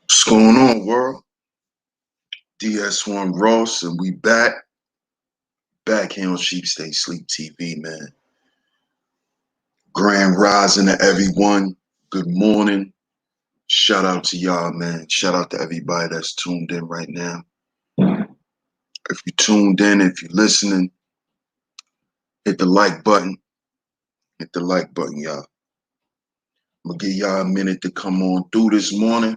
What's going on, world? DS1 Ross, and we back here on Sheep Stay Sleep TV, man. Grand rising to everyone. Good morning. Shout out to y'all, man. Shout out to everybody that's tuned in right now. If you tuned in, if you're listening, hit the like button. Hit the like button, y'all. I'm gonna give y'all a minute to come on through this morning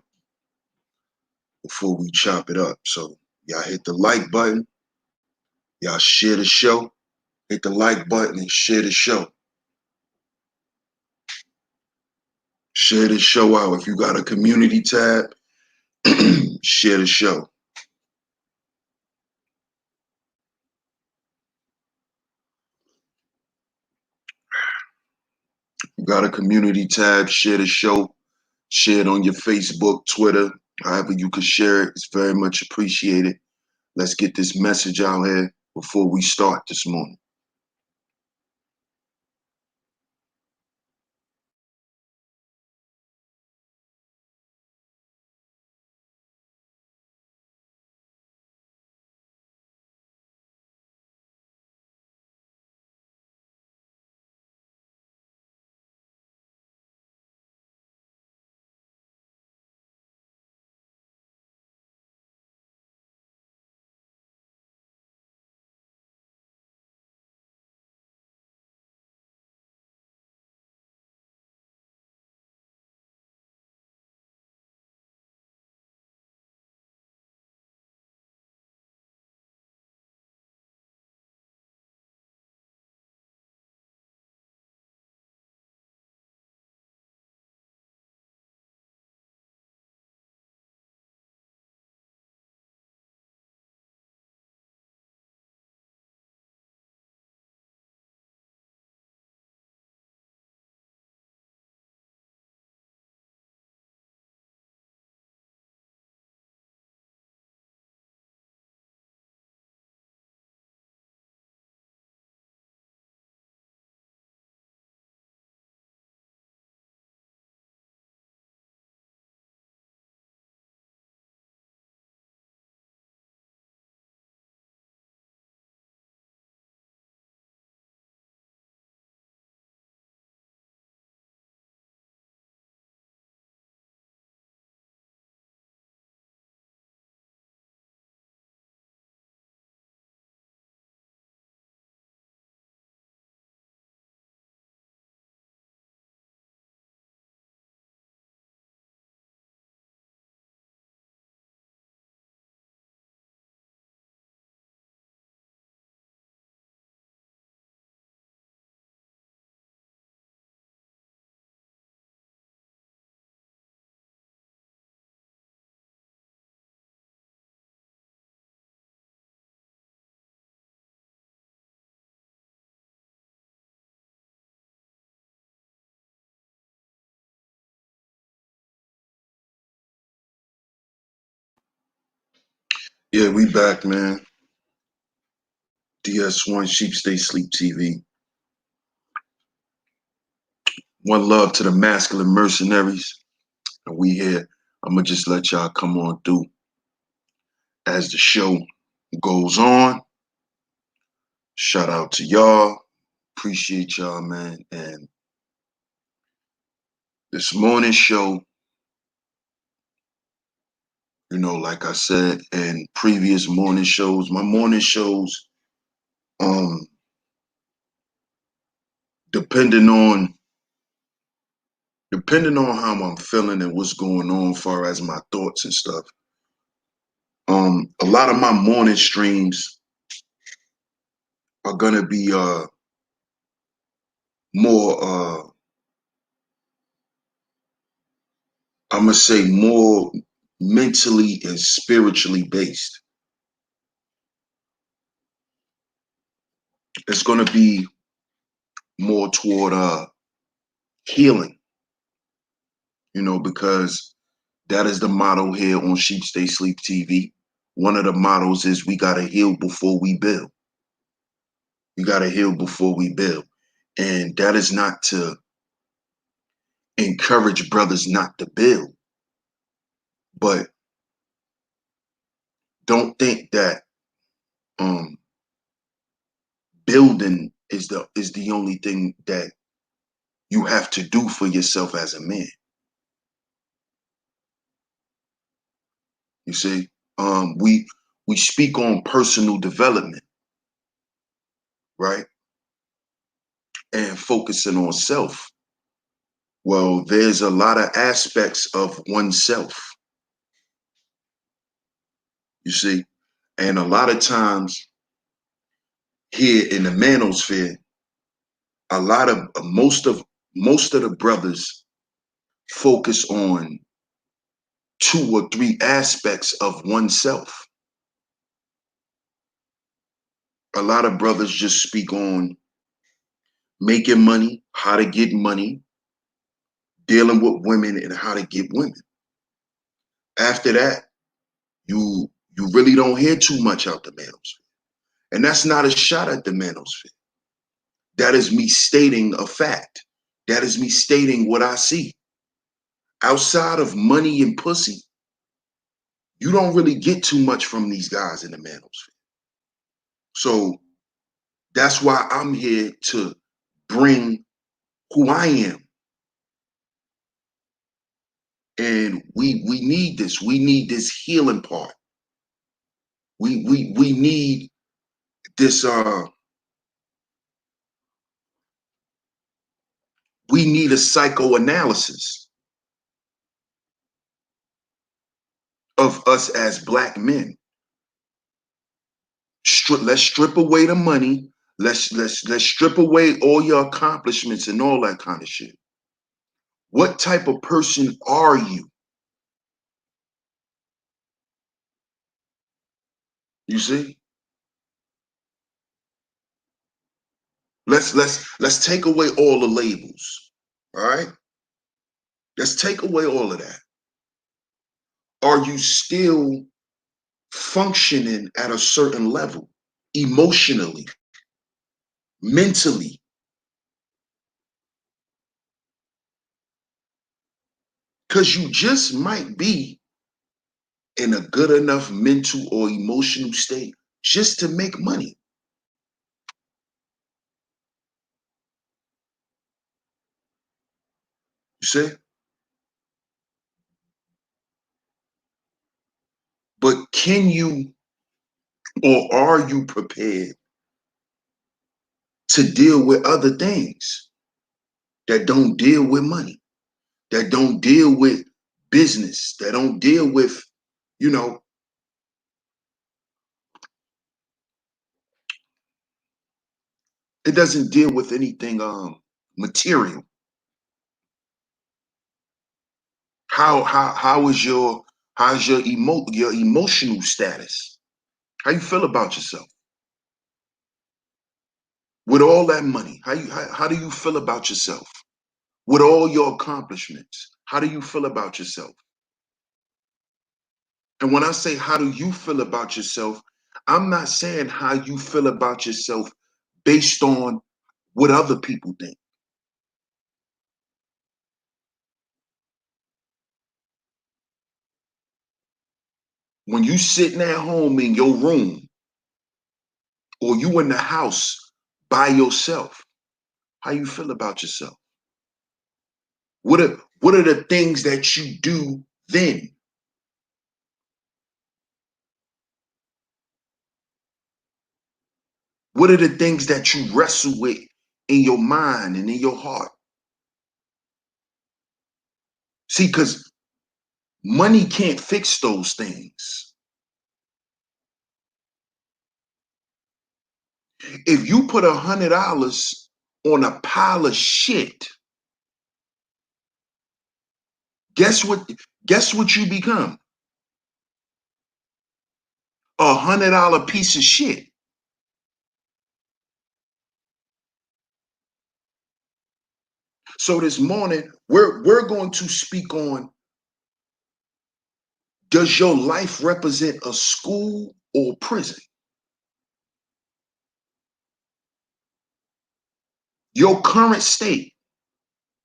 before we chop it up. So y'all hit the like button. Y'all share the show. Hit the like button and share the show. Share the show out. If you got a community tab, share the show. You got a community tab, share the show. Share it on your Facebook, Twitter, however you can share it. It's very much appreciated. Let's get this message out here before we start this morning. Yeah, we back, man. DS1 Sheep Stay Sleep TV. One love to the masculine mercenaries. And we here. I'm going to just let y'all come on through as the show goes on. Shout out to y'all. Appreciate y'all, man. And this morning show, like I said in previous morning shows, my morning shows, um, depending on how I'm feeling and what's going on as far as my thoughts and stuff. A lot of my morning streams are gonna be more I'm gonna say more mentally and spiritually based. It's gonna be more toward healing, because that is the motto here on Sheep Stay Sleep TV. One of the mottos is we gotta heal before we build. We gotta heal before we build. And that is not to encourage brothers not to build. But don't think that building is the only thing that you have to do for yourself as a man. You see, we speak on personal development, right? And focusing on self. Well, there's a lot of aspects of oneself, you see, and a lot of times here in the manosphere, a lot of most of the brothers focus on 2 or 3 aspects of oneself. A lot of brothers just speak on making money, how to get money, dealing with women, and how to get women. After that, you really don't hear too much out the manosphere. And that's not a shot at the manosphere. That is me stating a fact. That is me stating what I see. Outside of money and pussy, you don't really get too much from these guys in the manosphere. So that's why I'm here to bring who I am. And we need this. We need this healing part. We need this we need a psychoanalysis of us as black men. Let's strip away the money. Let's strip away all your accomplishments and all that kind of shit. What type of person are you? You see? Let's take away all the labels. All right? Let's take away all of that. Are you still functioning at a certain level, emotionally, mentally? Because you just might be in a good enough mental or emotional state just to make money. You see? But can you or are you prepared to deal with other things that don't deal with money, that don't deal with business, that don't deal with, you know, it doesn't deal with anything material. How is how's your emotional status? How you feel about yourself? With all that money, how do you feel about yourself? With all your accomplishments, how do you feel about yourself? And when I say how do you feel about yourself, I'm not saying how you feel about yourself based on what other people think. When you sitting at home in your room or you in the house by yourself, how you feel about yourself? What are the things that you do then? What are the things that you wrestle with in your mind and in your heart? See, because money can't fix those things. If you put $100 on a pile of shit, guess what? Guess what you become? $100 piece of shit. So this morning, we're going to speak on, does your life represent a school or prison? Your current state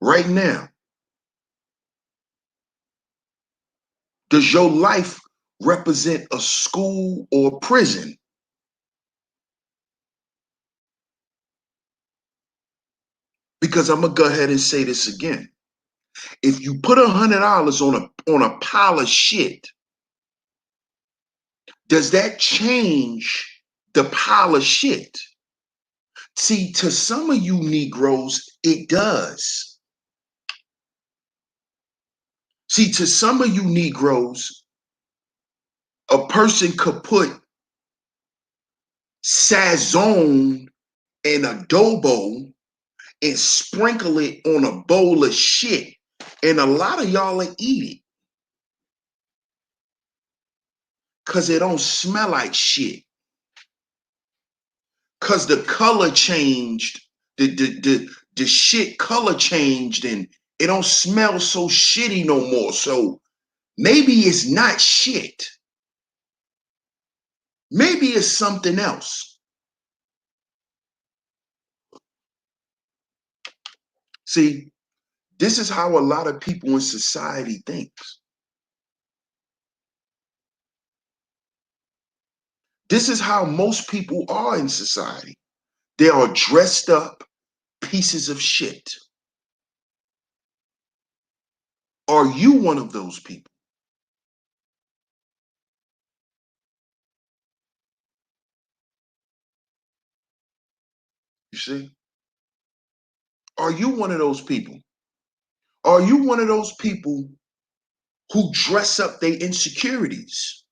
right now, Does your life represent a school or a prison? Because I'm gonna go ahead and say this again. If you put $100 on a pile of shit, does that change the pile of shit? See, to some of you Negroes, it does. See, to some of you Negroes, a person could put sazon and adobo and sprinkle it on a bowl of shit, and a lot of y'all will eat it because it don't smell like shit. Because the color changed, the shit color changed, and it don't smell so shitty no more. So maybe it's not shit. Maybe it's something else. See, this is how a lot of people in society thinks. This is how most people are in society. They are dressed up pieces of shit. Are you one of those people? You see? Are you one of those people? Are you one of those people who dress up their insecurities?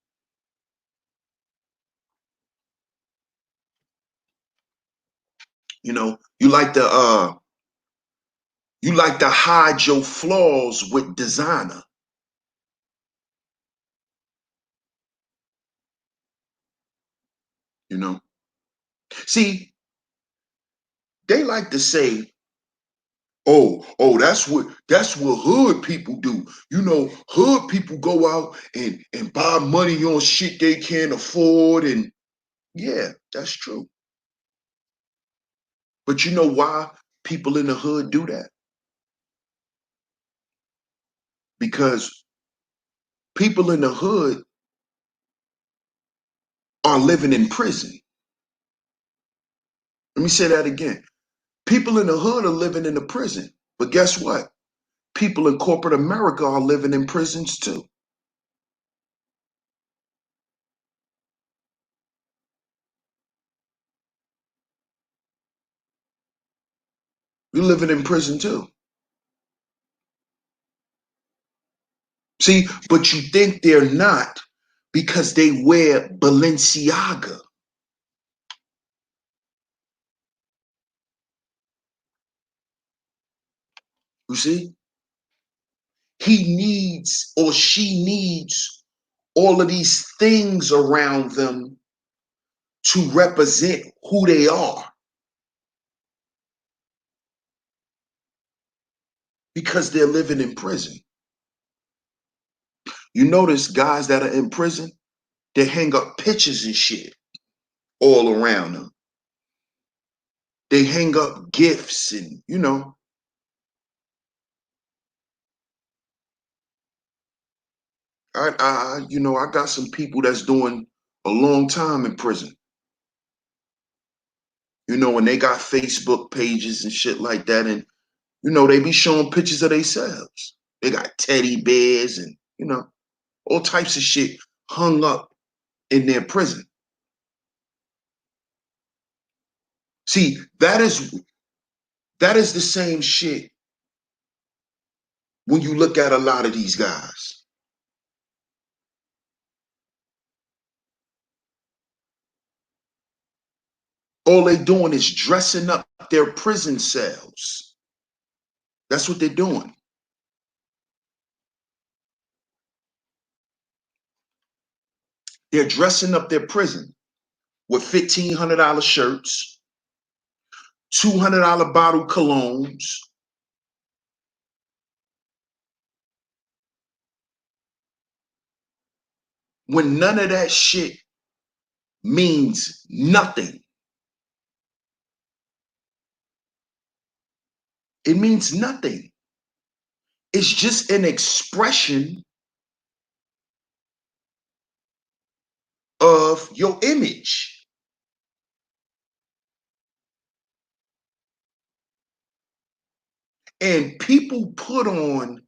You know, you like to hide your flaws with designer. You know, see, they like to say, that's what hood people do. You know, hood people go out and buy money on shit they can't afford, and yeah, that's true. But you know why people in the hood do that? Because people in the hood are living in prison. Let me say that again. People in the hood are living in a prison. But guess what? People in corporate America are living in prisons too. You're living in prison too. See, but you think they're not because they wear Balenciaga. You see? He needs or she needs all of these things around them to represent who they are because they're living in prison. You notice guys that are in prison, they hang up pictures and shit all around them. They hang up gifts and, I got some people that's doing a long time in prison. And they got Facebook pages and shit like that, and they be showing pictures of themselves. They got teddy bears and all types of shit hung up in their prison. See, that is the same shit when you look at a lot of these guys. All they doing is dressing up their prison cells. That's what they're doing. They're dressing up their prison with $1,500 shirts, $200 bottle colognes, when none of that shit means nothing. It means nothing. It's just an expression of your image. And people put on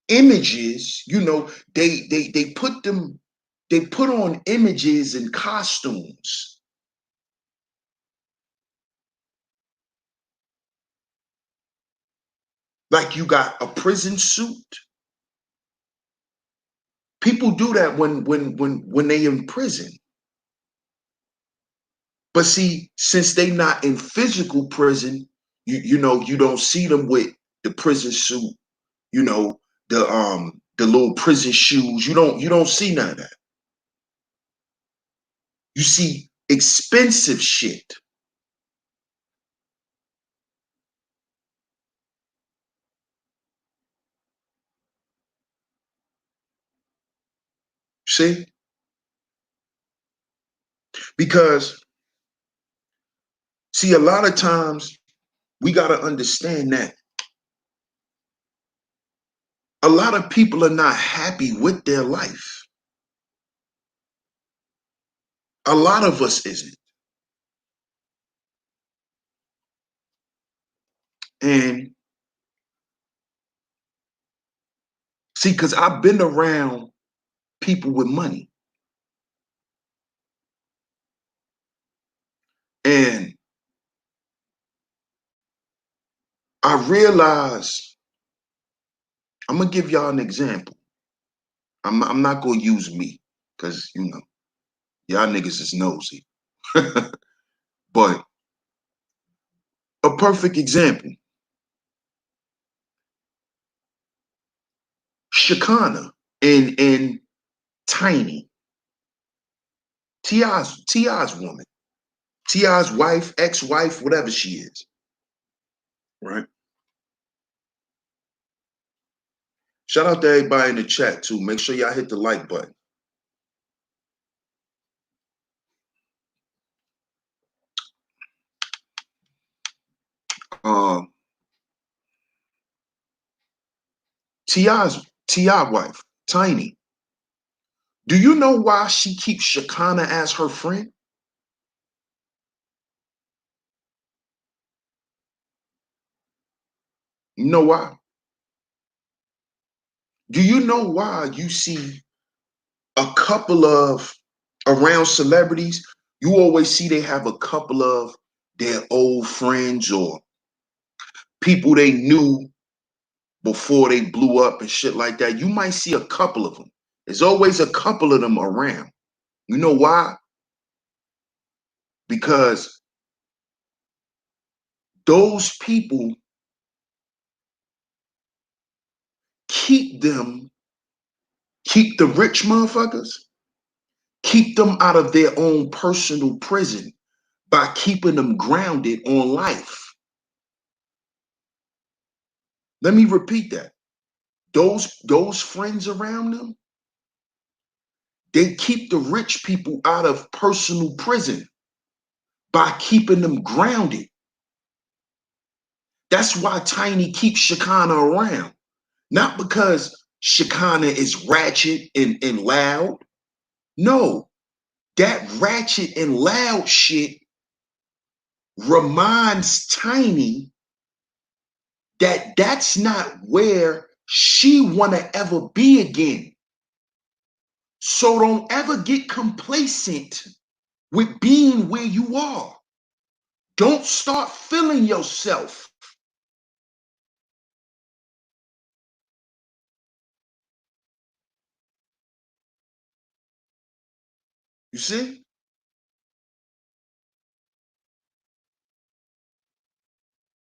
images, you know, they put on images and costumes. Like you got a prison suit. People do that when they in prison. But see, since they not in physical prison, you know, you don't see them with the prison suit, you know, the little prison shoes. You don't see none of that. You see expensive shit. See? Because see, a lot of times we gotta understand that a lot of people are not happy with their life. A lot of us isn't. And see, because I've been around people with money. And I realize, I'm gonna give y'all an example. I'm not gonna use me, because you know, y'all niggas is nosy. But a perfect example, Shakana and Tiny, Ti's woman, Ti's wife, ex-wife, whatever she is, right? Shout out to everybody in the chat too. Make sure y'all hit the like button. Um, Ti wife, Tiny. Do you know why she keeps Shakana as her friend? You know why? Do you know why you see a couple of around celebrities? You always see they have a couple of their old friends or people they knew before they blew up and shit like that. You might see a couple of them. There's always a couple of them around. You know why? Because those people keep the rich motherfuckers, keep them out of their own personal prison by keeping them grounded on life. Let me repeat that. Those friends around them, they keep the rich people out of personal prison by keeping them grounded. That's why Tiny keeps Shekinah around. Not because Shekinah is ratchet and loud. No, that ratchet and loud shit reminds Tiny that that's not where she want to ever be again. So don't ever get complacent with being where you are. Don't start feeling yourself. You see?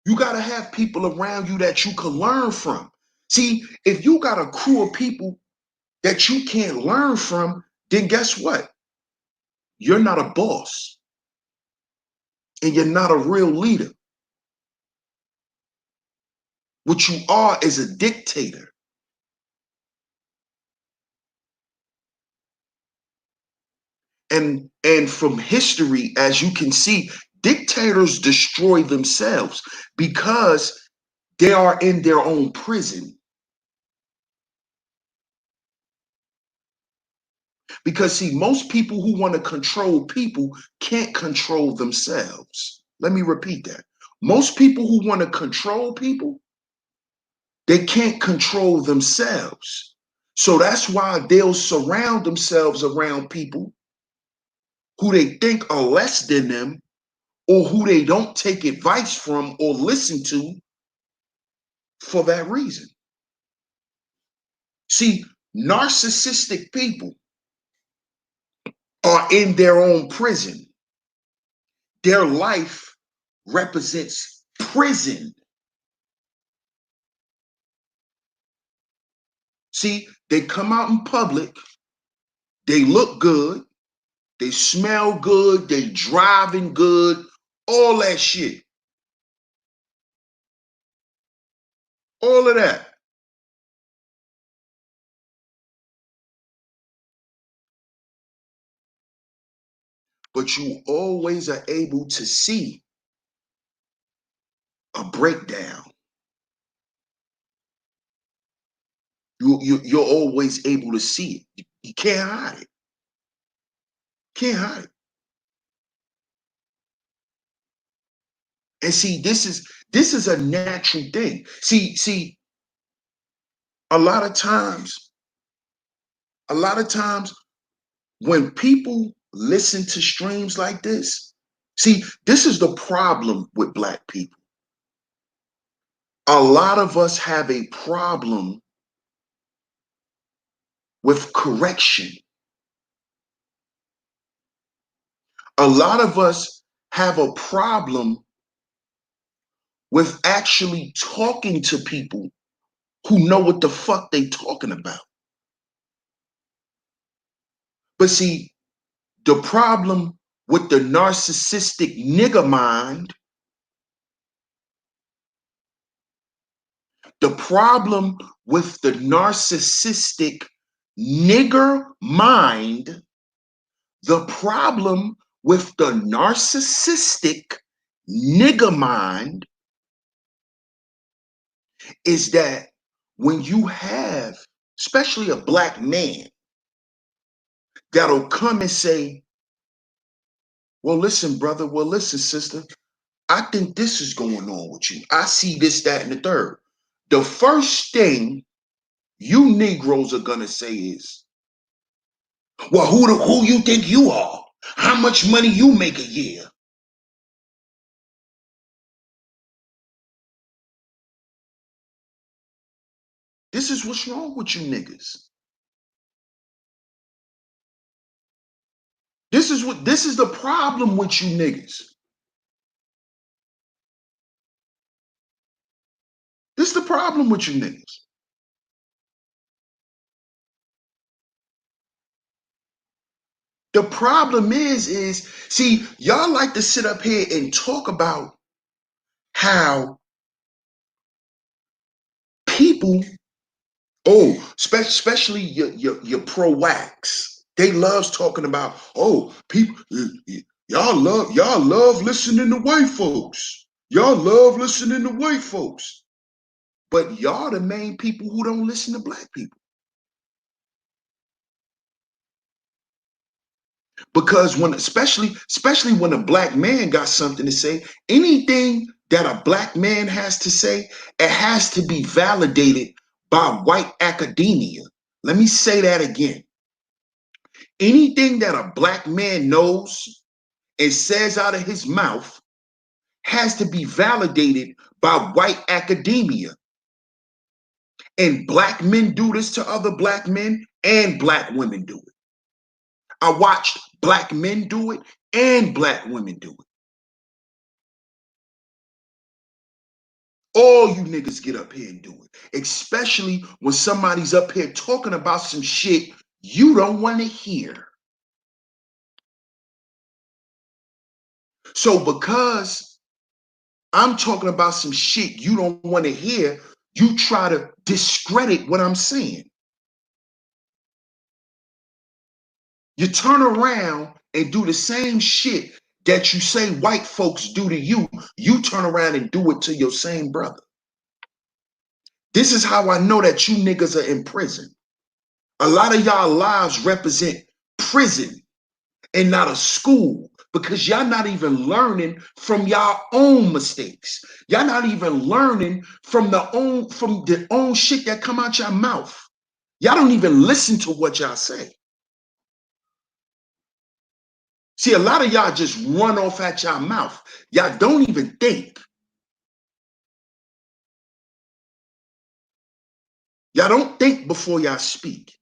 You got to have people around you that you can learn from. See, if you got a crew of people that you can't learn from, then guess what? You're not a boss and you're not a real leader. What you are is a dictator. And from history, as you can see, dictators destroy themselves because they are in their own prison. Because see, most people who want to control people can't control themselves. Let me repeat that. Most people who want to control people, they can't control themselves. So that's why they'll surround themselves around people who they think are less than them or who they don't take advice from or listen to for that reason. See, narcissistic people are in their own prison. Their life represents prison. See, they come out in public, they look good, they smell good, they driving good, all that shit. All of that. But you always are able to see a breakdown. You're always able to see it. You can't hide it. Can't hide it. And see, this is a natural thing. See, a lot of times, when people listen to streams like this, see, this is the problem with Black people. A lot of us have a problem with correction. A lot of us have a problem with actually talking to people who know what the fuck they talking about. But see, the problem with the narcissistic nigger mind, the problem with the narcissistic nigger mind, the problem with the narcissistic nigger mind is that when you have, especially a Black man, that'll come and say, well, listen, brother, well, listen, sister, I think this is going on with you. I see this, that, and the third. The first thing you Negroes are gonna say is, well, who you think you are? How much money you make a year? This is what's wrong with you niggas. This is the problem with you niggas. This is the problem with you niggas. The problem is, see, y'all like to sit up here and talk about how people, especially your pro-wax, they loves talking about, people, y'all love listening to white folks. Y'all love listening to white folks. But y'all the main people who don't listen to Black people. Because especially when a Black man got something to say, anything that a Black man has to say, it has to be validated by white academia. Let me say that again. Anything that a Black man knows and says out of his mouth has to be validated by white academia. And Black men do this to other Black men, and Black women do it. I watched Black men do it and Black women do it. All you niggas get up here and do it, especially when somebody's up here talking about some shit you don't want to hear. So because I'm talking about some shit you don't want to hear, you try to discredit what I'm saying. You turn around and do the same shit that you say white folks do to you. You turn around and do it to your same brother. This is how I know that you niggas are in prison. A lot of y'all lives represent prison and not a school, because y'all not even learning from y'all own mistakes. Y'all not even learning from the own shit that come out your mouth. Y'all don't even listen to what y'all say. See, a lot of y'all just run off at y'all mouth. Y'all don't even think. Y'all don't think before y'all speak.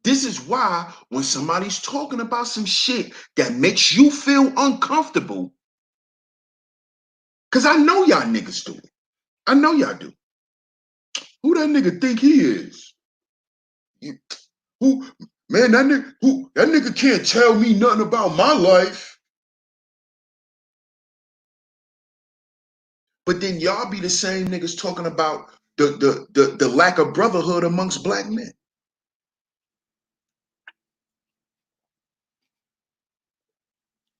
This is why when somebody's talking about some shit that makes you feel uncomfortable, because I know y'all niggas do it. I know y'all do. Who that nigga think he is? Who, man, that nigga can't tell me nothing about my life. But then y'all be the same niggas talking about the lack of brotherhood amongst black men.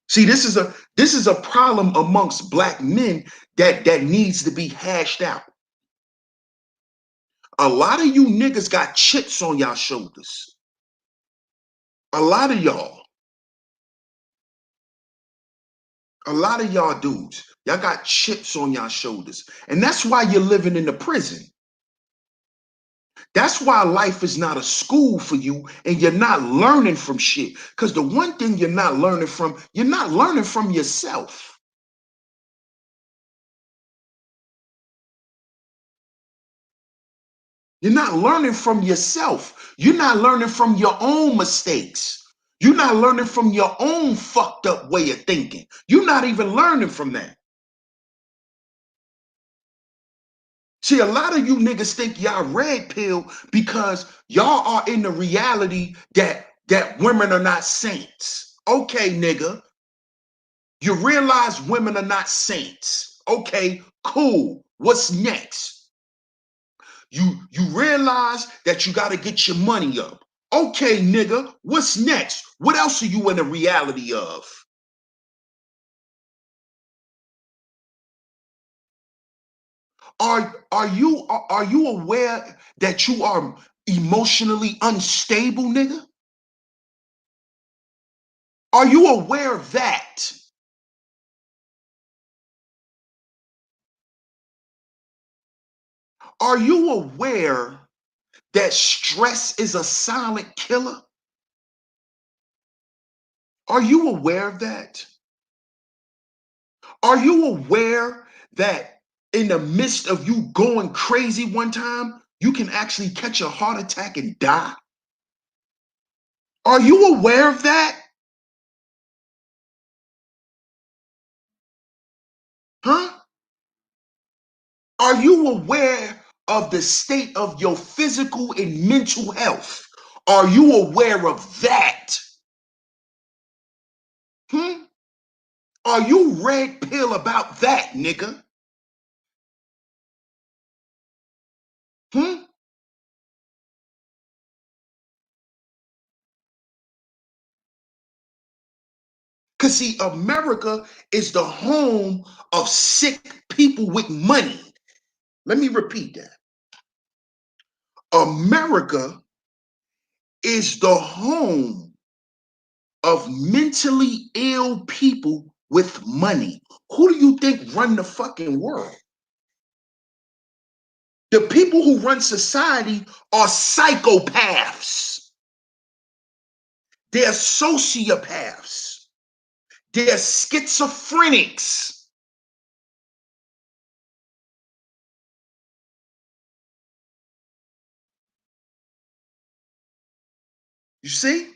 See, this is a problem amongst black men that needs to be hashed out. A lot of you niggas got chips on y'all shoulders. A lot of y'all. A lot of y'all dudes, y'all got chips on y'all shoulders. And that's why you're living in the prison. That's why life is not a school for you and you're not learning from shit. Because the one thing you're not learning from yourself. You're not learning from yourself. You're not learning from your own mistakes. You're not learning from your own fucked up way of thinking. You're not even learning from that. See, a lot of you niggas think y'all red pill because y'all are in the reality that women are not saints. Okay, nigga. You realize women are not saints. Okay, cool. What's next? You realize that you got to get your money up. Okay, nigga. What's next? What else are you in the reality of? Are you aware that you are emotionally unstable, nigga? Are you aware of that? Are you aware that stress is a silent killer? Are you aware of that? Are you aware that in the midst of you going crazy one time, you can actually catch a heart attack and die? Are you aware of that? Huh? Are you aware of the state of your physical and mental health? Are you aware of that? Hmm? Are you red pill about that, nigga? Hmm? Because, see, America is the home of sick people with money. Let me repeat that. America is the home of mentally ill people with money. Who do you think run the fucking world? The people who run society are psychopaths. They're sociopaths. They're schizophrenics. You see?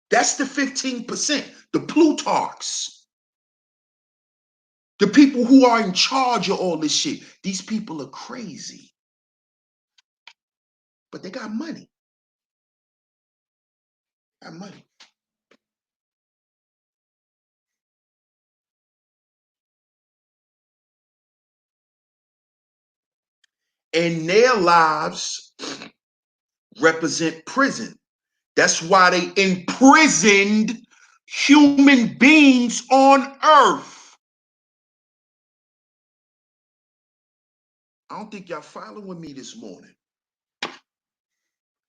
That's the 15%, the Plutarchs, the people who are in charge of all this shit. These people are crazy, but they got money. Got money. And their lives represent prison. That's why they imprisoned human beings on earth. I don't think y'all following me this morning.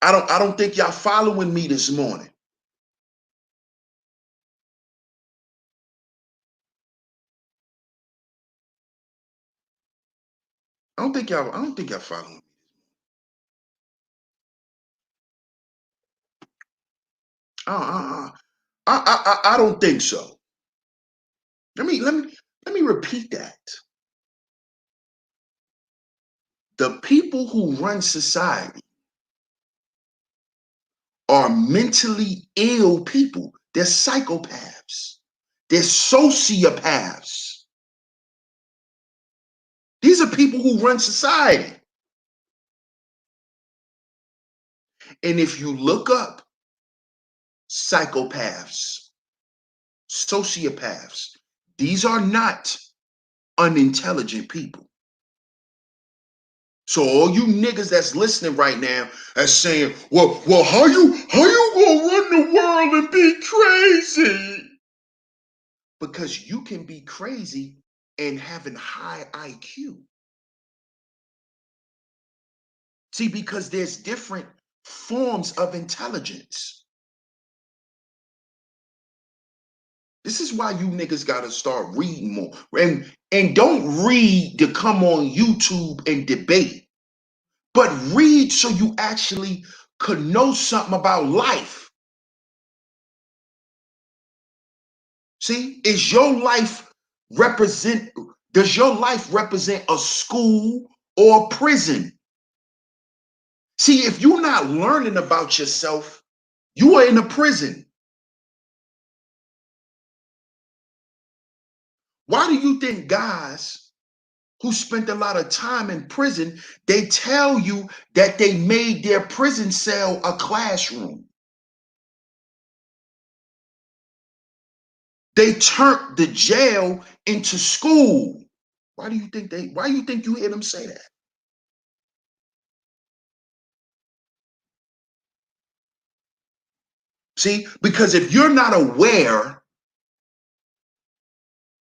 I don't think y'all following me this morning. I don't think y'all following me. I don't think so. Let me repeat that. The people who run society are mentally ill people. They're psychopaths. They're sociopaths. These are people who run society. And if you look up psychopaths, sociopaths, these are not unintelligent people. So all you niggas that's listening right now are saying, well, how you gonna run the world and be crazy? Because you can be crazy and having high IQ. See, because there's different forms of intelligence. This is why you niggas gotta start reading more. And don't read to come on YouTube and debate, but read so you actually could know something about life. See, does your life represent a school or a prison? See, if you're not learning about yourself, you are in a prison. Why do you think guys who spent a lot of time in prison, they tell you that they made their prison cell a classroom? They turned the jail into school. Why do you think you hear them say that? See, because if you're not aware,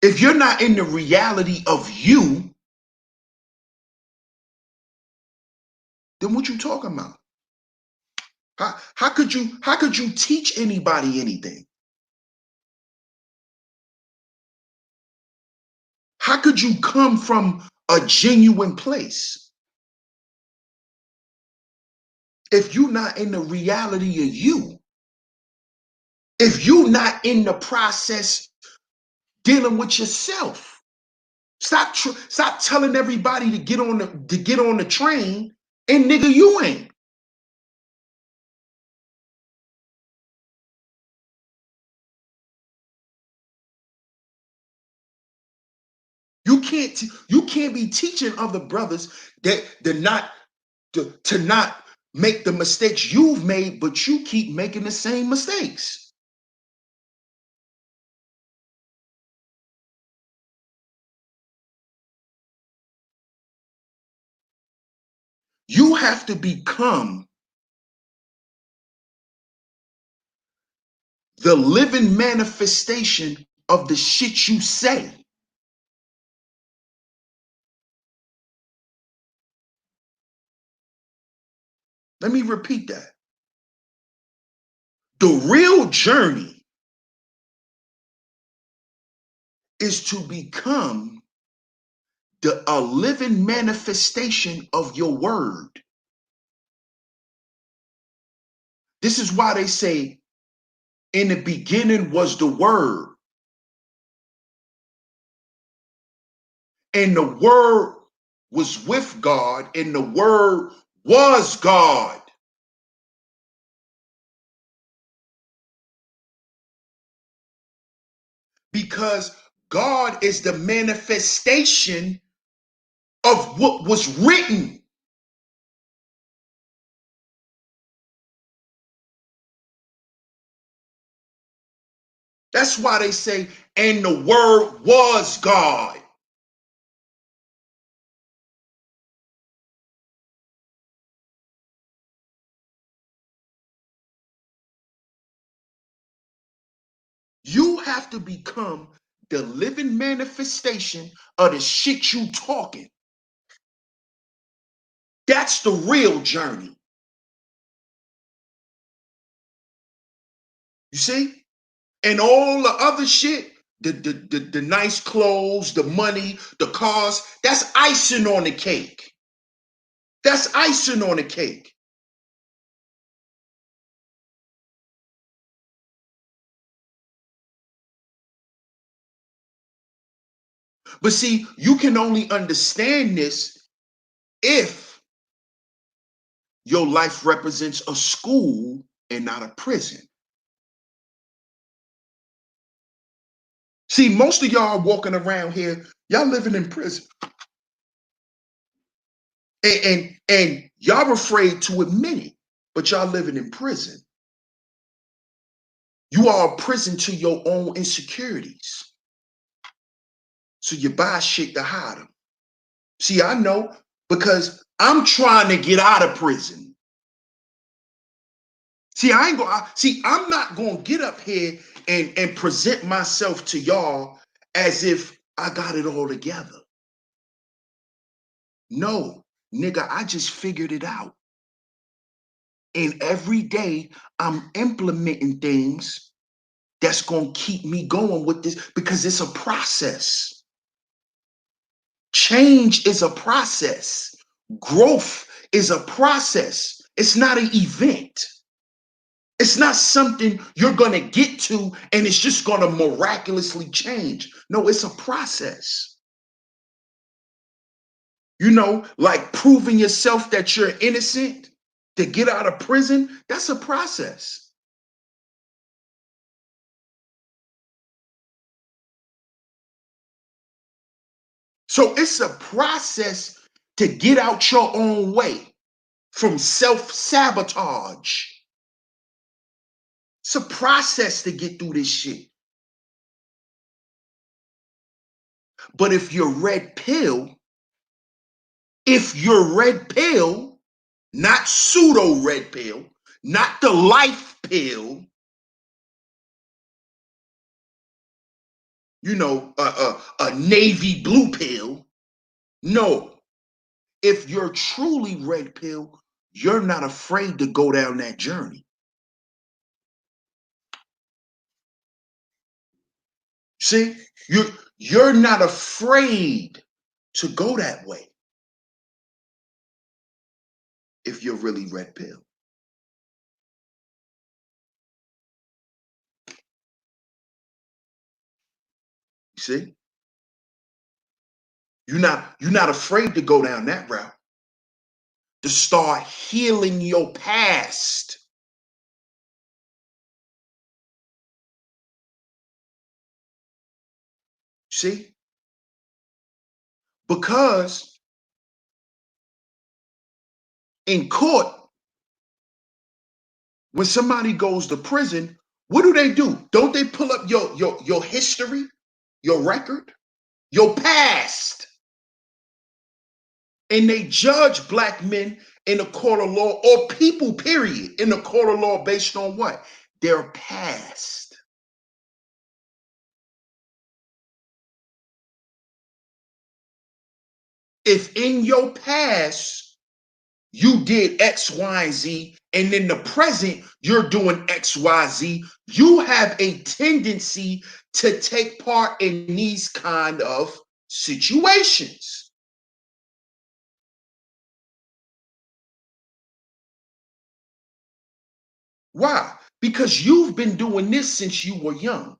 if you're not in the reality of you, then what you talking about? How could you teach anybody anything? How could you come from a genuine place if you're not in the reality of you? If you're not in the process dealing with yourself? Stop telling everybody to get on the train, and nigga, you ain't. You can't be teaching other brothers that to not make the mistakes you've made, but you keep making the same mistakes. You have to become the living manifestation of the shit you say. Let me repeat that. The real journey is to become a living manifestation of your word. This is why they say, in the beginning was the word, and the word was with God, and the word was God. Because God is the manifestation of what was written. That's why they say, and the word was God. You have to become the living manifestation of the shit you talking. That's the real journey. You see? And all the other shit, the nice clothes, the money, the cars, that's icing on the cake. That's icing on the cake. But see, you can only understand this if your life represents a school and not a prison. See, most of y'all walking around here, y'all living in prison. And y'all afraid to admit it, but y'all living in prison. You are a prison to your own insecurities. So you buy shit to hide them. See, I know because I'm trying to get out of prison. See, I'm not gonna get up here and present myself to y'all as if I got it all together. No, nigga, I just figured it out. And every day I'm implementing things that's gonna keep me going with this because it's a process. Change is a process. Growth is a process. It's not an event. It's not something you're going to get to and it's just going to miraculously change. No, it's a process. You know, like proving yourself that you're innocent to get out of prison, that's a process. So it's a process to get out your own way from self-sabotage. It's a process to get through this shit. But if you're red pill, not pseudo red pill, not the life pill, you know, a navy blue pill. No, if you're truly red pill, you're not afraid to go down that journey. See, you're not afraid to go that way if you're really red pill. You see, you're not afraid to go down that route, to start healing your past. See, because in court, when somebody goes to prison, what do? Don't they pull up your history, your record, your past? And they judge black men in a court of law or people, period, in a court of law based on what? Their past. If in your past you did X, Y, and Z, and in the present you're doing X, Y, Z, you have a tendency to take part in these kind of situations. Why? Because you've been doing this since you were young.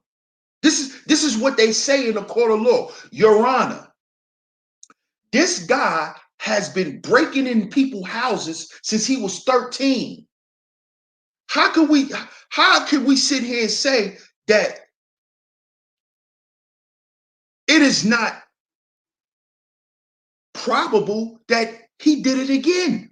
This is what they say in a court of law. Your Honor, this guy has been breaking in people's houses since he was 13. How can we sit here and say that it is not probable that he did it again?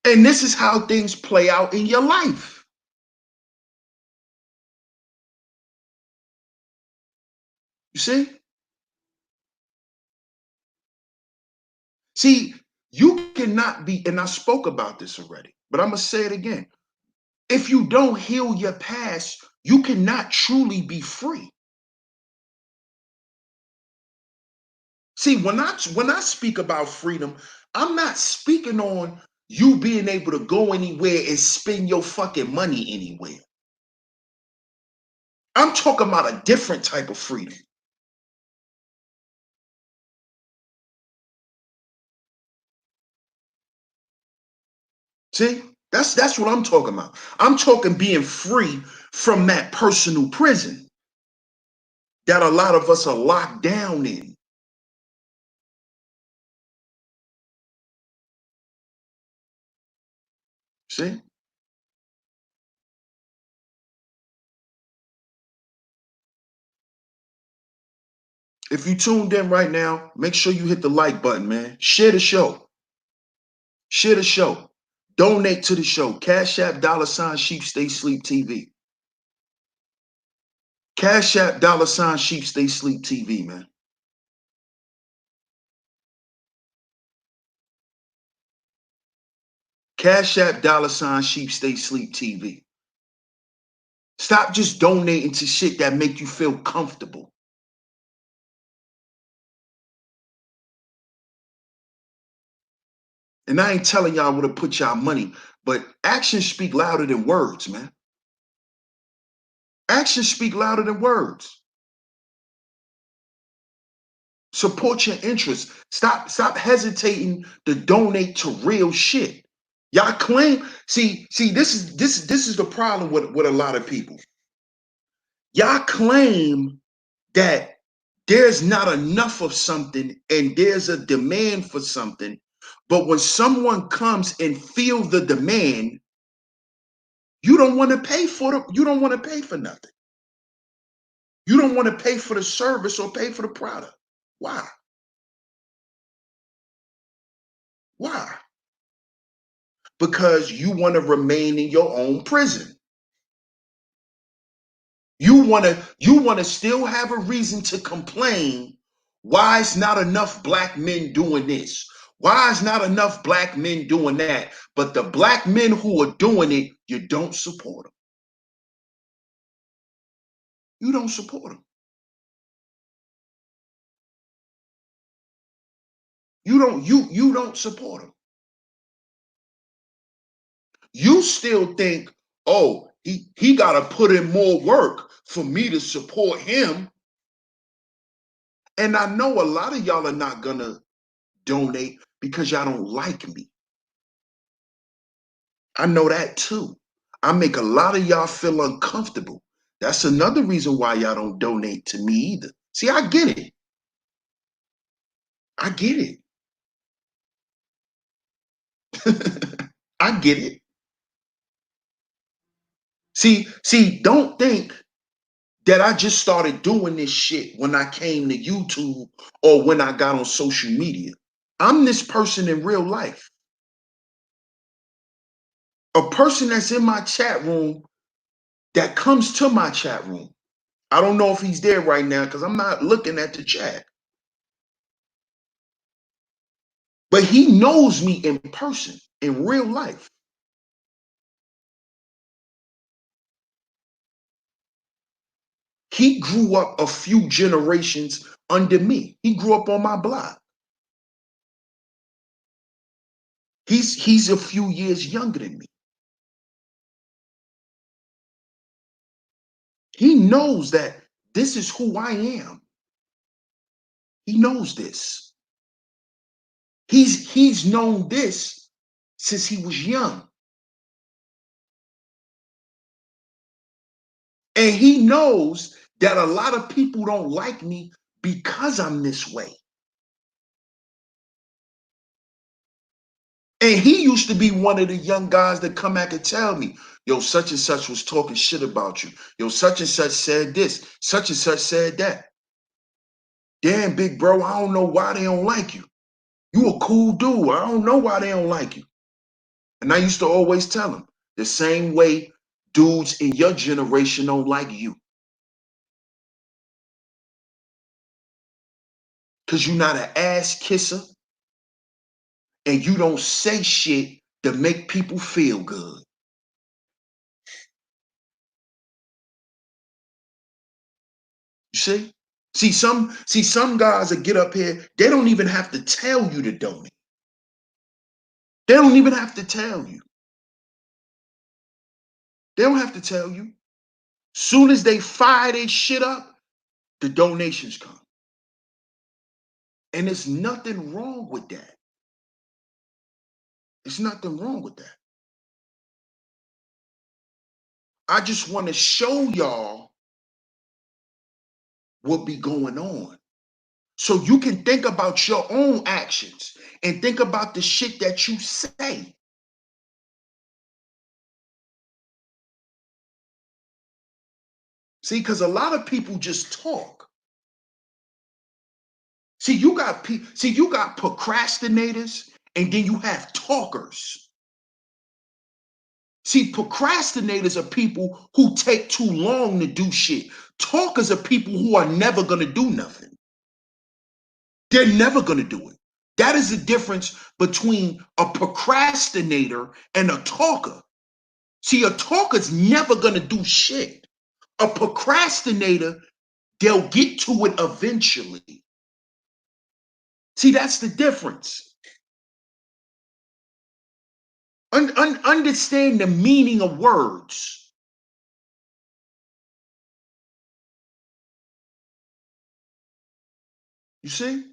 And this is how things play out in your life. You see? See, you cannot be, and I spoke about this already, but I'm going to say it again. If you don't heal your past, you cannot truly be free. See, when I speak about freedom, I'm not speaking on you being able to go anywhere and spend your fucking money anywhere. I'm talking about a different type of freedom. See, that's what I'm talking about. I'm talking being free from that personal prison that a lot of us are locked down in. See? If you tuned in right now, make sure you hit the like button, man. Share the show. Share the show. Donate to the show. Cash App $Sheep Stay Sleep TV. Cash App $Sheep Stay Sleep TV, man. Cash App $Sheep Stay Sleep TV. Stop just donating to shit that make you feel comfortable. And I ain't telling y'all where to put y'all money, but actions speak louder than words, man. Actions speak louder than words. Support your interests. Stop hesitating to donate to real shit. Y'all claim, see, this is the problem with a lot of people. Y'all claim that there's not enough of something and there's a demand for something, but when someone comes and feel the demand, you don't want to pay for it. You don't want to pay for nothing. You don't want to pay for the service or pay for the product. Why? Why? Because you want to remain in your own prison. You want to still have a reason to complain why is not enough black men doing this? Why is not enough black men doing that? But the black men who are doing it, you don't support them. You don't support them. You don't support them. You still think, oh, he got to put in more work for me to support him. And I know a lot of y'all are not going to donate because y'all don't like me. I know that too. I make a lot of y'all feel uncomfortable. That's another reason why y'all don't donate to me either. See, I get it. I get it. I get it. See, don't think that I just started doing this shit when I came to YouTube or when I got on social media. I'm this person in real life. A person that's in my chat room that comes to my chat room. I don't know if he's there right now because I'm not looking at the chat. But he knows me in person, in real life. He grew up a few generations under me. He grew up on my block. He's a few years younger than me. He knows that this is who I am. He knows this. He's known this since he was young. And he knows that a lot of people don't like me because I'm this way. And he used to be one of the young guys that come back and tell me, yo, such and such was talking shit about you. Yo, such and such said this. Such and such said that. Damn, big bro, I don't know why they don't like you. You a cool dude. I don't know why they don't like you. And I used to always tell him, the same way dudes in your generation don't like you. Because you're not an ass kisser and you don't say shit to make people feel good. You see some guys that get up here, they don't even have to tell you to donate. They don't even have to tell you. They don't have to tell you. Soon as they fire their shit up, the donations come. And there's nothing wrong with that. There's nothing wrong with that. I just want to show y'all what be going on. So you can think about your own actions and think about the shit that you say. See, because a lot of people just talk. See, you got procrastinators, and then you have talkers. See, procrastinators are people who take too long to do shit. Talkers are people who are never gonna do nothing. They're never gonna do it. That is the difference between a procrastinator and a talker. See, a talker's never gonna do shit. A procrastinator, they'll get to it eventually. See, that's the difference. Understand the meaning of words. You see?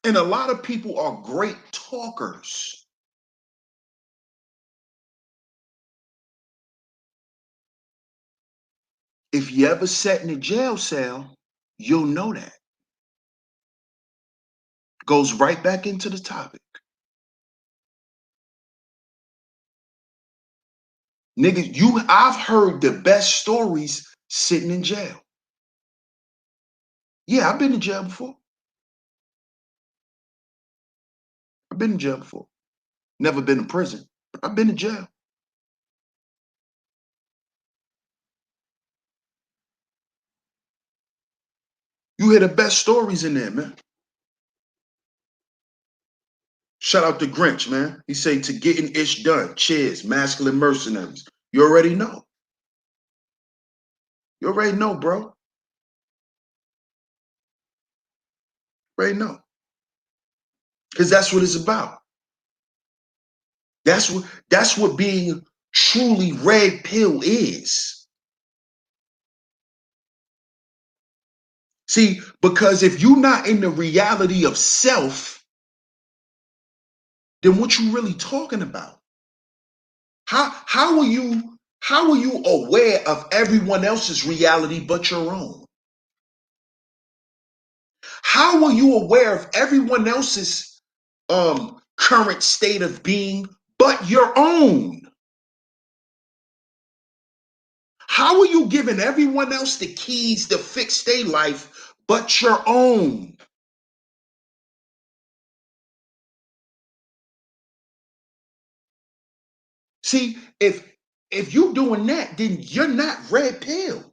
And a lot of people are great talkers. If you ever sat in a jail cell, you'll know that. Goes right back into the topic. Nigga, I've heard the best stories sitting in jail. Yeah, I've been in jail before. I've been in jail before. Never been in prison, but I've been in jail. You hear the best stories in there, man. Shout out to Grinch, man. He say to getting ish done. Cheers, masculine mercenaries. You already know. You already know, bro. Already know. Because that's what it's about. That's what being truly red pill is. See, because if you're not in the reality of self, then what you really talking about? How are you aware of everyone else's reality but your own? How are you aware of everyone else's current state of being but your own? How are you giving everyone else the keys to fix their life but your own? See, if you're doing that, then you're not red pill.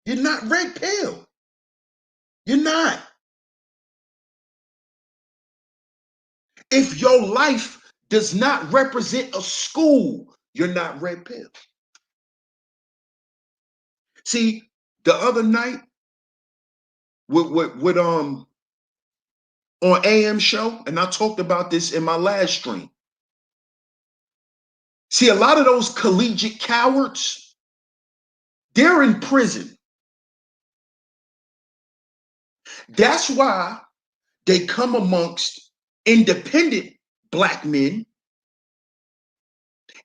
You're not red pill. You're not. If your life does not represent a school, you're not red pill. See, the other night with on AM show, and I talked about this in my last stream. See, a lot of those collegiate cowards, they're in prison. That's why they come amongst independent black men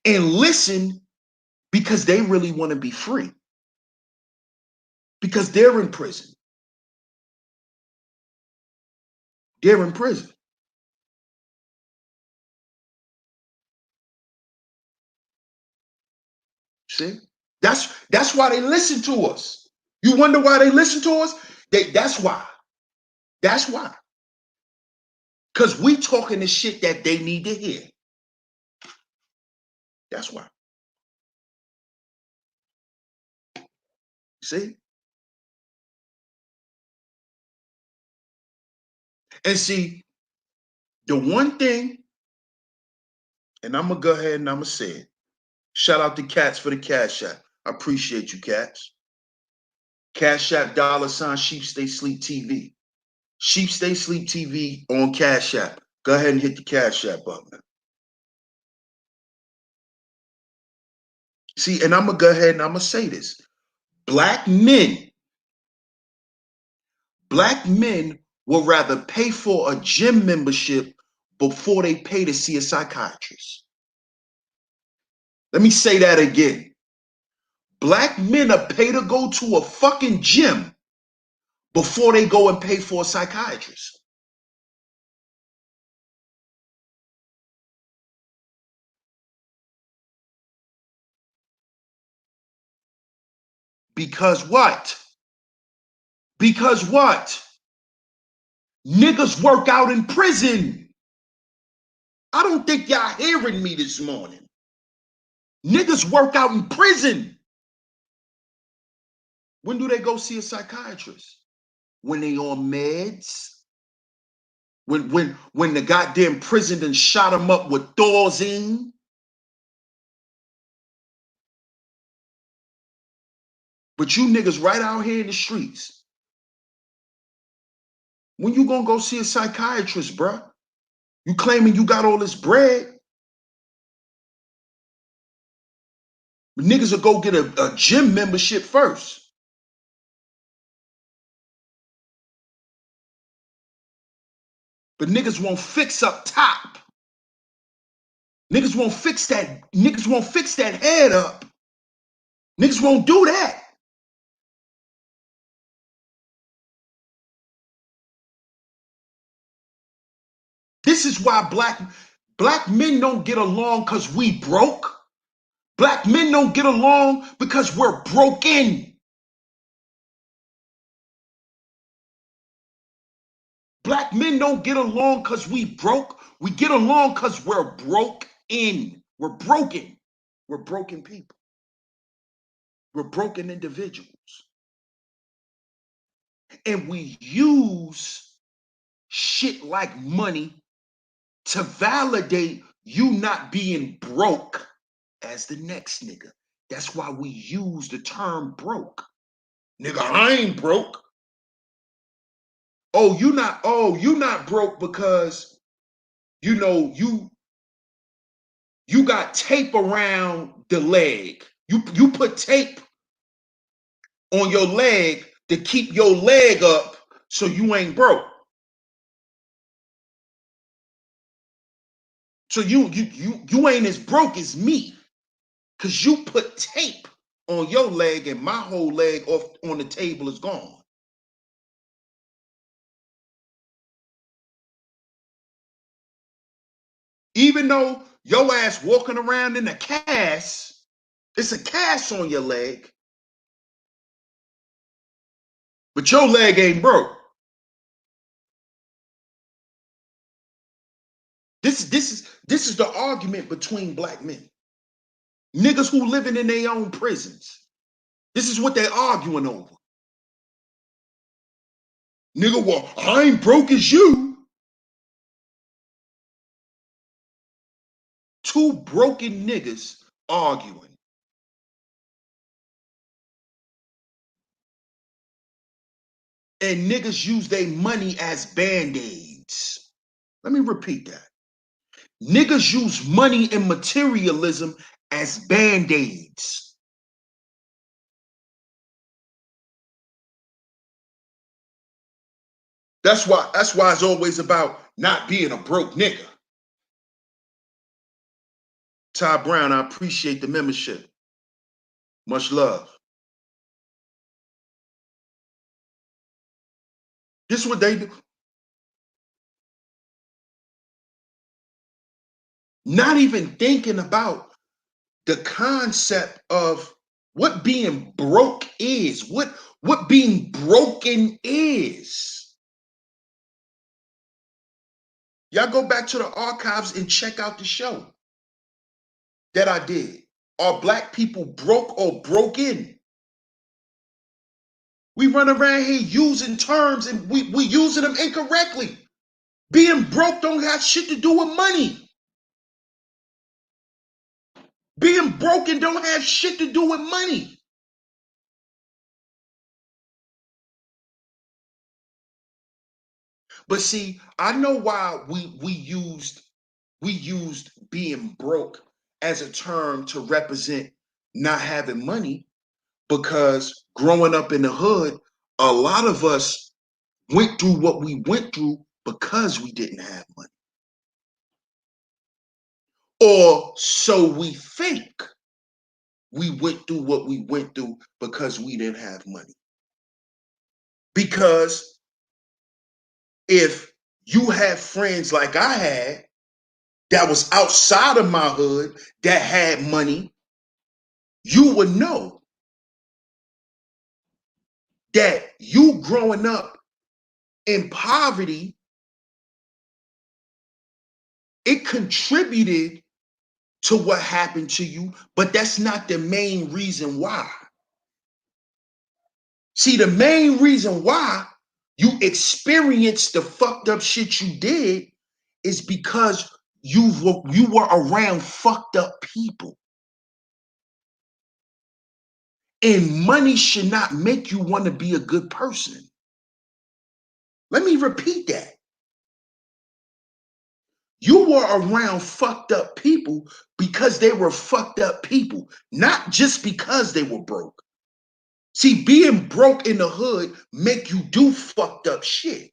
and listen, because they really want to be free. Because they're in prison. They're in prison. See? That's why they listen to us. You wonder why they listen to us? That's why. That's why. Because we talking the shit that they need to hear. That's why. See? And see, the one thing And I'm going to go ahead and I'm going to say it. Shout out to Cats for the Cash App. I appreciate you, Cats. Cash App $ Sheep Stay Sleep TV. Sheep Stay Sleep TV on Cash App. Go ahead and hit the Cash App button. See, and I'm going to go ahead and I'm going to say this. Black men will rather pay for a gym membership before they pay to see a psychiatrist. Let me say that again. Black men are paid to go to a fucking gym before they go and pay for a psychiatrist. Because what? Because what? Niggas work out in prison. I don't think y'all hearing me this morning. Niggas work out in prison. When do they go see a psychiatrist? When they on meds? When the goddamn prison done shot them up with Thorazine? But you niggas right out here in the streets. When you gonna go see a psychiatrist, bruh? You claiming you got all this bread? But niggas will go get a gym membership first. But niggas won't fix up top. Niggas won't fix that. Niggas won't fix that head up. Niggas won't do that. This is why black men don't get along because we broke. Black men don't get along because we're broken. Black men don't get along because we broke. We get along because we're broke in. We're broken. We're broken people. We're broken individuals. And we use shit like money to validate you not being broke as the next nigga. That's why we use the term broke. Nigga, I ain't broke. Oh, you not broke because you know you got tape around the leg. You put tape on your leg to keep your leg up so you ain't broke. So you ain't as broke as me because you put tape on your leg and my whole leg off on the table is gone. Even though your ass walking around in a cast, it's a cast on your leg, but your leg ain't broke. This is the argument between black men. Niggas who living in their own prisons. This is what they're arguing over. Nigga, well, I ain't broke as you. Two broken niggas arguing. And niggas use their money as band-aids. Let me repeat that. Niggas use money and materialism as band-aids. That's why it's always about not being a broke nigga. Ty Brown, I appreciate the membership. Much love. This is what they do. Not even thinking about the concept of what being broke is, what being broken is. Y'all go back to the archives and check out the show that I did. Are black people broke or broken? We run around here using terms and we using them incorrectly. Being broke don't have shit to do with money. Being broken don't have shit to do with money. But see, I know why we used being broke as a term to represent not having money, because growing up in the hood, a lot of us went through what we went through because we didn't have money. Or so we think we went through what we went through because we didn't have money. Because if you had friends like I had that was outside of my hood that had money, you would know that you growing up in poverty, it contributed to what happened to you, but that's not the main reason why. See, the main reason why you experienced the fucked up shit you did is because you were around fucked up people. And money should not make you want to be a good person. Let me repeat that. You were around fucked up people because they were fucked up people, not just because they were broke. See, being broke in the hood make you do fucked up shit.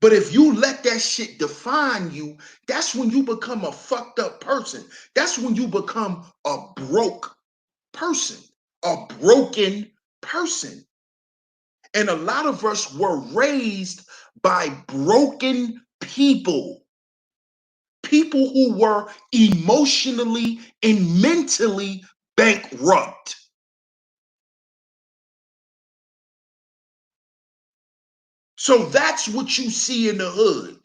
But if you let that shit define you, that's when you become a fucked up person. That's when you become a broke person, a broken person. And a lot of us were raised by broken people. People who were emotionally and mentally bankrupt. So that's what you see in the hood.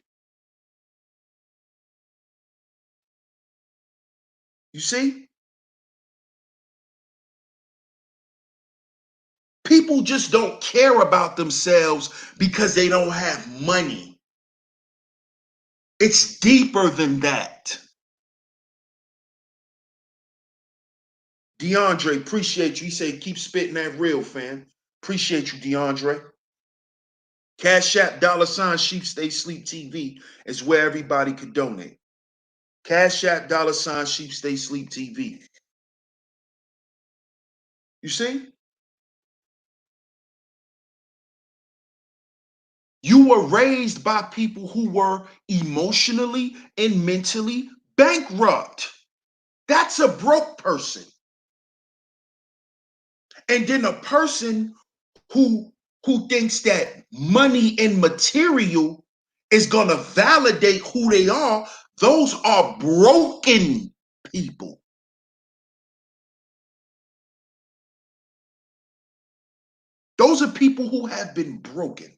You see? People just don't care about themselves because they don't have money. It's deeper than that. DeAndre, appreciate you. He said, keep spitting that real, fam. Appreciate you, DeAndre. CashApp $SheepStaySleepTV is where everybody could donate. CashApp $SheepStaySleepTV. You see? You were raised by people who were emotionally and mentally bankrupt. That's a broke person. And then a person who thinks that money and material is going to validate who they are, those are broken people. Those are people who have been broken.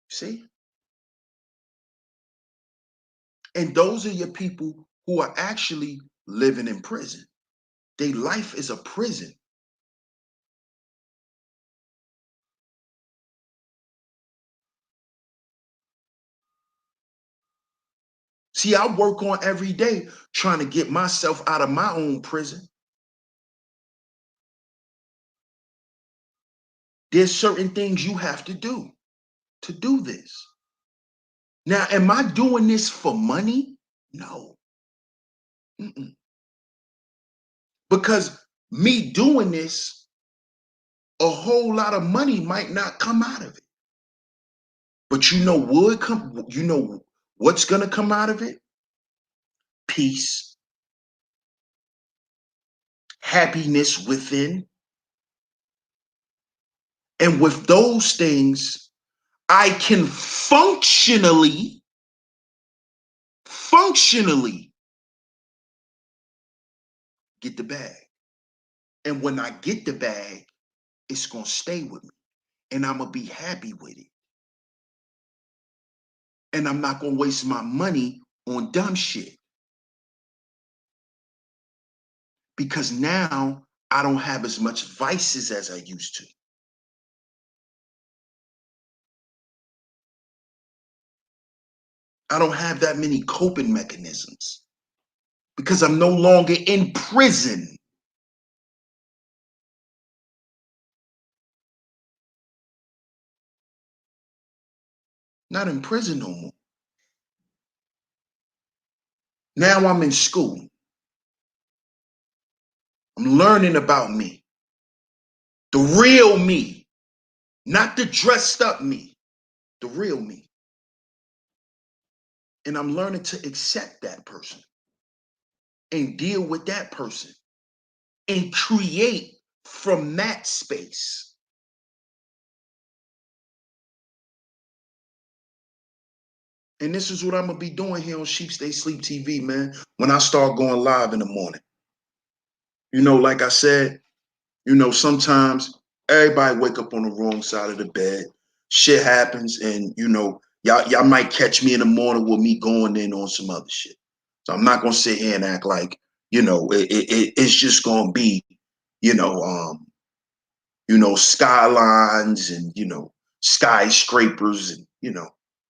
See? And those are your people who are actually living in prison. Their life is a prison. See, I work on every day trying to get myself out of my own prison. There's certain things you have to do this. Now, am I doing this for money? No. Mm-mm. Because me doing this, a whole lot of money might not come out of it. But you know what's gonna come out of it? Peace, happiness within. And with those things, I can functionally get the bag. And when I get the bag, it's gonna stay with me. And I'm gonna be happy with it. And I'm not gonna waste my money on dumb shit. Because now I don't have as much vices as I used to. I don't have that many coping mechanisms because I'm no longer in prison. Not in prison no more. Now I'm in school. I'm learning about me, the real me, not the dressed up me, the real me. And I'm learning to accept that person and deal with that person and create from that space. And this is what I'm going to be doing here on Sheep Stay Sleep TV, man, when I start going live in the morning. You know, like I said, you know, sometimes everybody wake up on the wrong side of the bed. Shit happens, and you know, y'all might catch me in the morning with me going in on some other shit. So I'm not gonna sit here and act like, you know, it's just gonna be, you know, skylines and skyscrapers and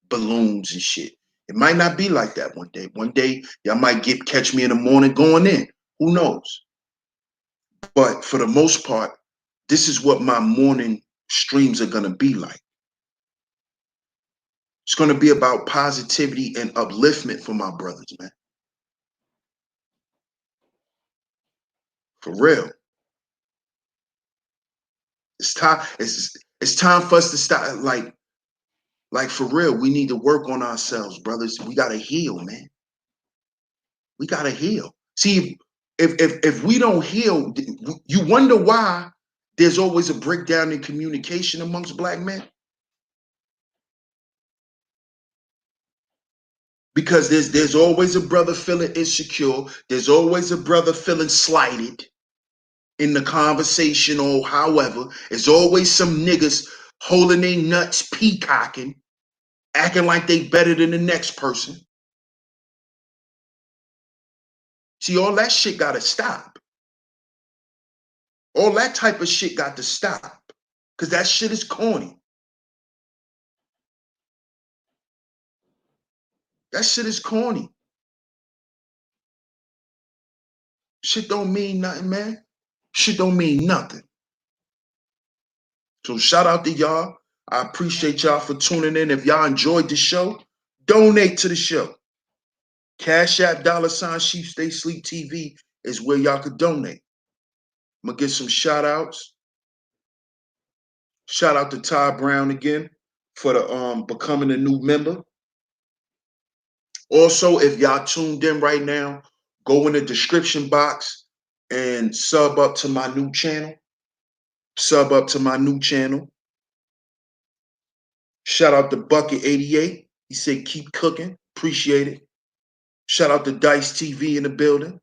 balloons and shit. It might not be like that one day. One day y'all might catch me in the morning going in. Who knows? But for the most part, this is what my morning streams are going to be like. It's going to be about positivity and upliftment for my brothers, man. For real. It's time. It's time for us to start. Like for real. We need to work on ourselves, brothers. We got to heal, man. We got to heal. See, if we don't heal, you wonder why there's always a breakdown in communication amongst black men. Because there's always a brother feeling insecure. There's always a brother feeling slighted in the conversation or however. There's always some niggas holding their nuts, peacocking, acting like they better than the next person. See, all that shit gotta stop. All that type of shit got to stop. Because that shit is corny. That shit is corny. Shit don't mean nothing, man. Shit don't mean nothing. So shout out to y'all. I appreciate y'all for tuning in. If y'all enjoyed the show, donate to the show. Cash App $Sheep Stay Sleep TV is where y'all could donate. I'm gonna get some shout outs. Shout out to Ty Brown again for the becoming a new member. Also, if y'all tuned in right now, go in the description box and sub up to my new channel. Sub up to my new channel. Shout out to Bucket88. He said keep cooking. Appreciate it. Shout out to Dice TV in the building.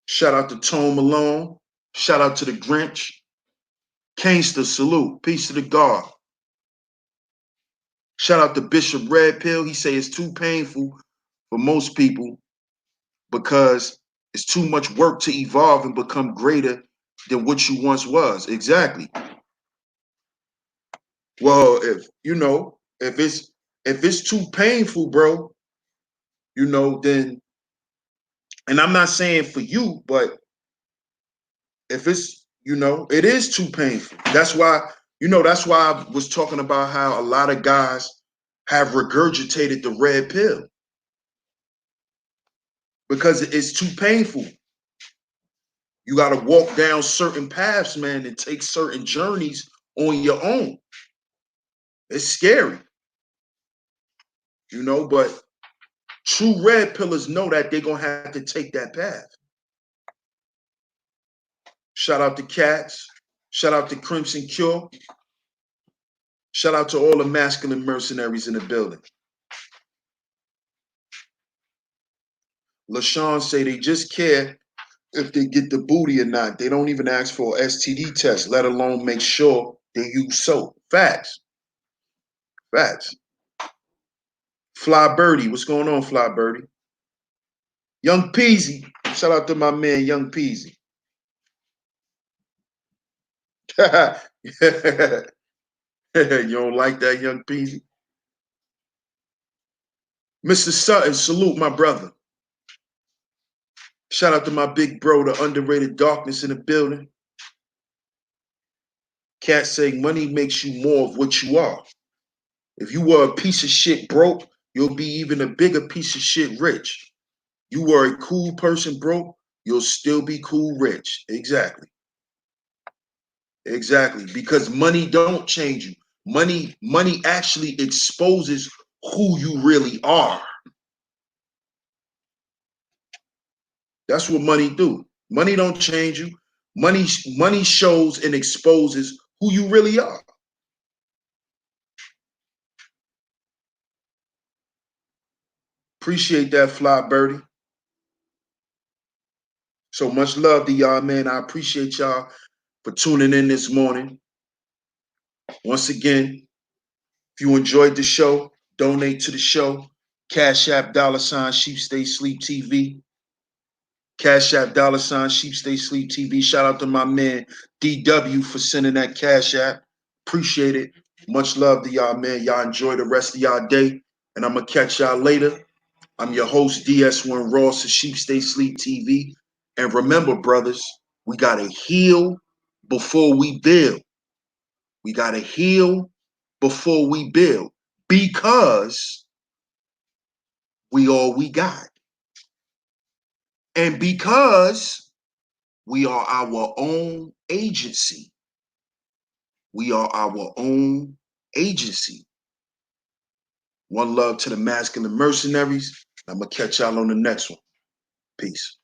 Shout out to Tone Malone. Shout out to the Grinch. Kangster, salute. Peace to the God. Shout out to Bishop Red Pill. He say it's too painful for most people because it's too much work to evolve and become greater than what you once was. Exactly. Well, if it's too painful, bro, then, and I'm not saying for you, but if it's, it is too painful. That's why I was talking about how a lot of guys have regurgitated the red pill because it's too painful. You got to walk down certain paths, man, and take certain journeys on your own. It's scary, but true red pillars know that they're going to have to take that path. Shout out to Cats. Shout out to Crimson Cure. Shout out to all the masculine mercenaries in the building. LaShawn say they just care if they get the booty or not. They don't even ask for an STD test, let alone make sure they use soap. Facts. Facts. Fly Birdie. What's going on, Fly Birdie? Young Peasy. Shout out to my man, Young Peasy. You don't like that, Young Peasy? Mr. Sutton, salute my brother. Shout out to my big bro, the underrated darkness in the building. Cat saying money makes you more of what you are. If you were a piece of shit broke, you'll be even a bigger piece of shit rich. You were a cool person broke, you'll still be cool rich. Exactly. Exactly. Because money don't change you. Money actually exposes who you really are. That's what money do. Money don't change you. Money shows and exposes who you really are. Appreciate that, Fly Birdie. So much love to y'all, man. I appreciate y'all for tuning in this morning. Once again, if you enjoyed the show, donate to the show. Cash App $Sheep Stay Sleep TV. Cash App $Sheep Stay Sleep TV. Shout out to my man DW for sending that Cash App. Appreciate it. Much love to y'all, man. Y'all enjoy the rest of y'all day. And I'm going to catch y'all later. I'm your host, DS1 Ross of Sheep Stay Sleep TV. And remember, brothers, we got to heal before we build. We got to heal before we build because we all we got. And because we are our own agency. We are our own agency. One love to the masculine mercenaries. I'm going to catch y'all on the next one. Peace.